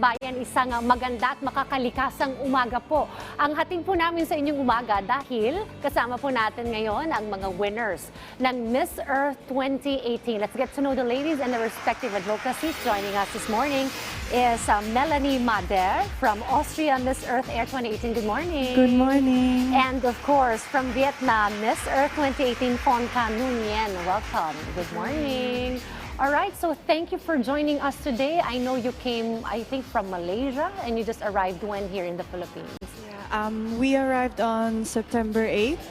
bayan, isang maganda at makakalikasang umaga po. Ang hatid po namin sa inyong umaga dahil kasama po natin ngayon ang mga winners ng Miss Earth 2018. Let's get to know the ladies and their respective advocacies. Joining us this morning is Melanie Mader from Austria, Miss Earth Air 2018. Good morning. Good morning. And of course, from Vietnam, Miss Earth 2018, Phong Can Nguyen. Welcome. Good morning. All right, so thank you for joining us today. I know you came, I think, from Malaysia, and you just arrived when here in the Philippines? Yeah, we arrived on September 8th.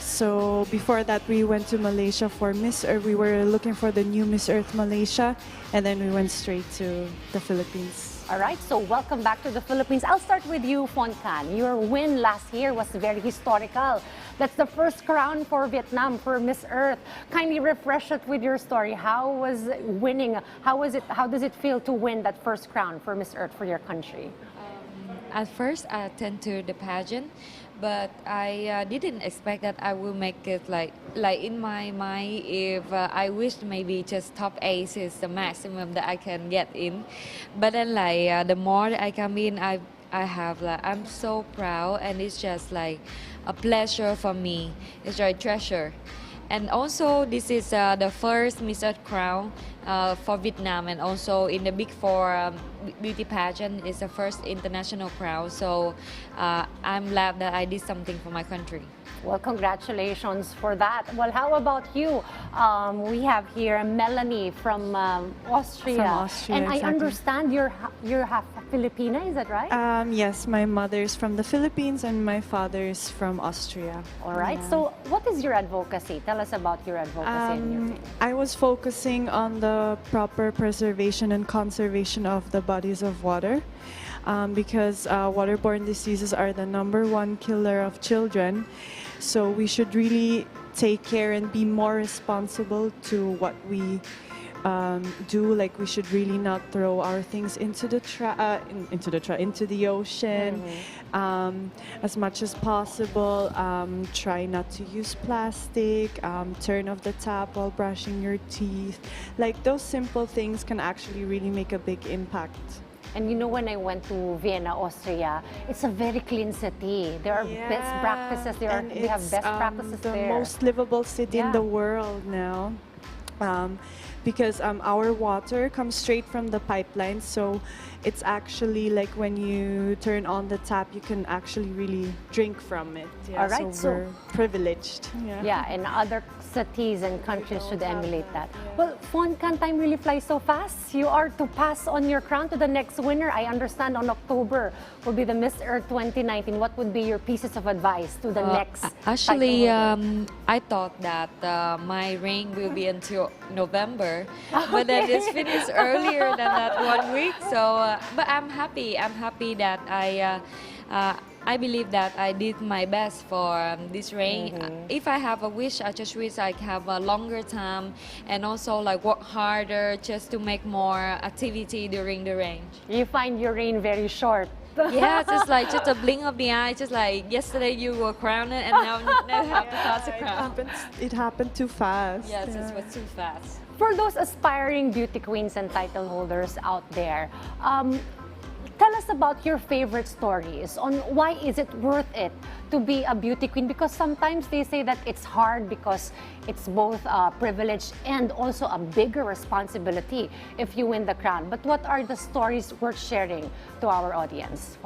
So before that, we went to Malaysia for Miss Earth. We were looking for the new Miss Earth Malaysia, and then we went straight to the Philippines. All right, so welcome back to the Philippines. I'll start with you, Phong Can. Your win last year was very historical. That's the first crown for Vietnam for Miss Earth. Kindly refresh it with your story. How was winning? How does it feel to win that first crown for Miss Earth for your country? At first, I attend to the pageant, but I didn't expect that I will make it like in my mind. If I wished maybe just top 8 is the maximum that I can get in, but then the more that I come in, I'm so proud, and it's just like a pleasure for me. It's a treasure. And also, this is the first Miss Earth crown for Vietnam, and also in the Big Four beauty pageant is the first international crown. So I'm glad that I did something for my country. Well, congratulations for that. Well, how about you? We have here Melanie from Austria. From Austria, and exactly. I understand you're half Filipina, is that right? Yes, my mother's from the Philippines and my father's from Austria. All right. Yeah. So what is your advocacy? Tell us about your advocacy and your thing. I was focusing on the proper preservation and conservation of the bodies of water. Because waterborne diseases are the #1 killer of children. So we should really take care and be more responsible to what we do. Like, we should really not throw our things into the ocean. As much as possible. Try not to use plastic. Turn off the tap while brushing your teeth. Like, those simple things can actually really make a big impact. And you know, when I went to Vienna, Austria, it's a very clean city. There are best practices. They have best practices the there. most livable city in the world now. Because our water comes straight from the pipeline, so it's actually like when you turn on the tap, you can actually really drink from it. Yeah, all right, so we're privileged. Yeah, and other cities and countries should emulate that. Well, Phong Can, time really flies so fast. You are to pass on your crown to the next winner. I understand on October will be the Miss Earth 2019. What would be your pieces of advice to the next? Actually, I thought that my reign will be until November, but then it's finished earlier than that 1 week. So, but I'm happy. I'm happy that I believe that I did my best for this reign. If I have a wish, I just wish I have a longer time and also like work harder just to make more activity during the reign. You find your reign very short. Yes, it's like just a blink of the eye. Just like yesterday you were crowned and now you have to pass the crown. It happened too fast. Yes, it was too fast. For those aspiring beauty queens and title holders out there, tell us about your favorite stories on why is it worth it to be a beauty queen, because sometimes they say that it's hard because it's both a privilege and also a bigger responsibility if you win the crown. But what are the stories worth sharing to our audience?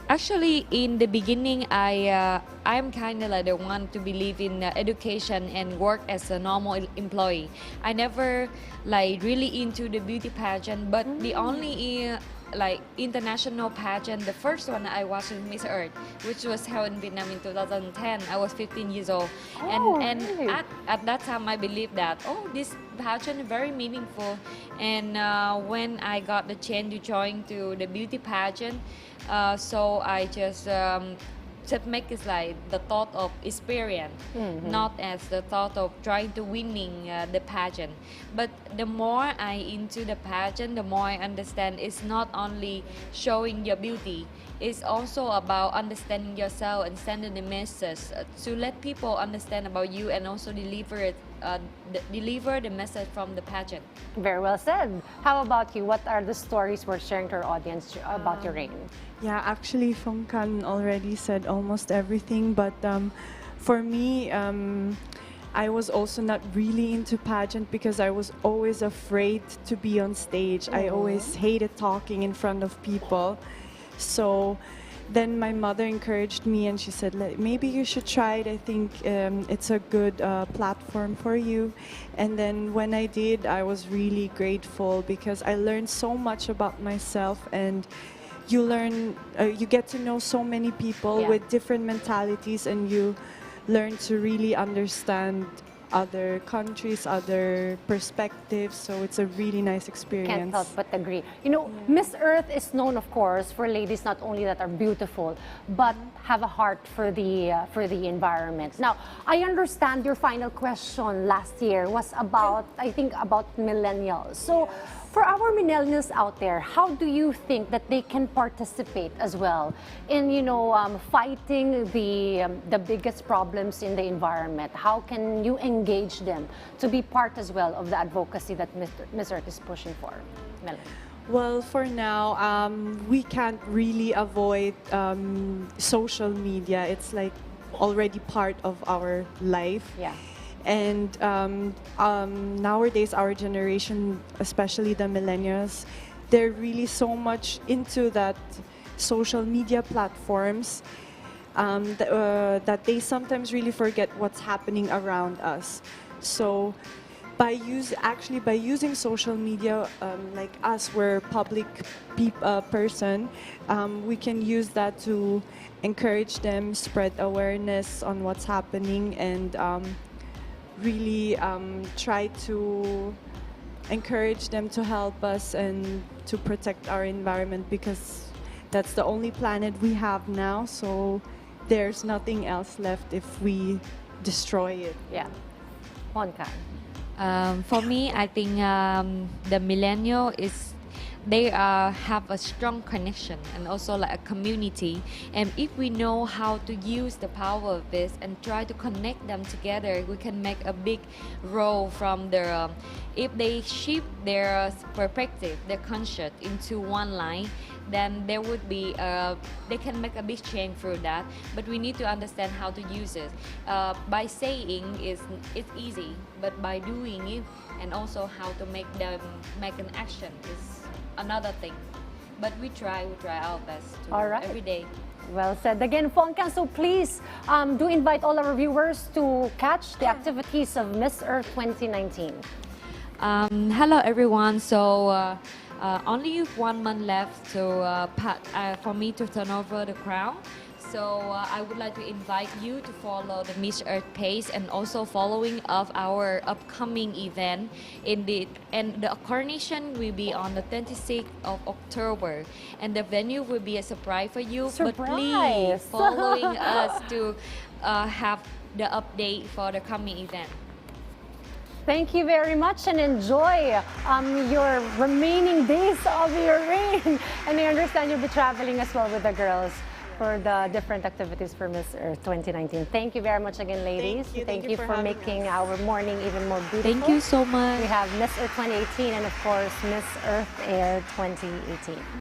Actually, in the beginning, I'm kind of like the one to believe in education and work as a normal employee. I never like really into the beauty pageant, but the only like international pageant, the first one I watched was Miss Earth, which was held in Vietnam in 2010. I was 15 years old, and really? at that time I believed that this pageant is very meaningful. And when I got the chance to join to the beauty pageant, so I just make it like the thought of experience, not as the thought of trying to winning the pageant. But the more I into the pageant, the more I understand it's not only showing your beauty, it's also about understanding yourself and sending the message to let people understand about you and also deliver it deliver the message from the pageant. Very well said. How about you? What are the stories worth sharing to our audience about your reign? Yeah, actually, Fongkan already said almost everything, but for me, I was also not really into pageant because I was always afraid to be on stage. I always hated talking in front of people. So then my mother encouraged me and she said, maybe you should try it. I think it's a good platform for you. And then when I did, I was really grateful because I learned so much about myself, and you learn, you get to know so many people Yeah. with different mentalities, and you learn to really understand other countries, other perspectives. So it's a really nice experience. Can't help but agree. You know, Miss Earth is known, of course, for ladies not only that are beautiful, but have a heart for the environment. Now, I understand your final question last year was about, I think, about millennials. So, for our millennials out there, how do you think that they can participate as well in, fighting the biggest problems in the environment? How can you engage them to be part as well of the advocacy that Miss Earth is pushing for? Melanie. Well, for now, we can't really avoid social media. It's like already part of our life. Yeah. And nowadays, our generation, especially the millennials, they're really so much into that social media platforms that they sometimes really forget what's happening around us. So by using social media, like us, we're public person, we can use that to encourage them, spread awareness on what's happening, and really try to encourage them to help us and to protect our environment, because that's the only planet we have now, so there's nothing else left if we destroy it. Yeah. Honka. For me, I think the millennial they have a strong connection and also like a community, and if we know how to use the power of this and try to connect them together, we can make a big role from their if they shift their perspective, their conscience into one line, then there would be they can make a big change through that. But we need to understand how to use it. By saying it's easy, but by doing it and also how to make them make an action is another thing. But we try our best to All right. every day. Well said. Again, Fonkan, so please do invite all our viewers to catch the activities of Miss Earth 2019. Hello everyone. So only 1 month left to for me to turn over the crown. So I would like to invite you to follow the Miss Earth page and also following of our upcoming event and the coronation will be on the 26th of October, and the venue will be a surprise for you. Surprise. But please following us to have the update for the coming event. Thank you very much and enjoy your remaining days of your reign. And I understand you'll be traveling as well with the girls for the different activities for Miss Earth 2019. Thank you very much again, ladies. Thank you for making our morning even more beautiful. Thank you so much. We have Miss Earth 2018 and of course Miss Earth Air 2018.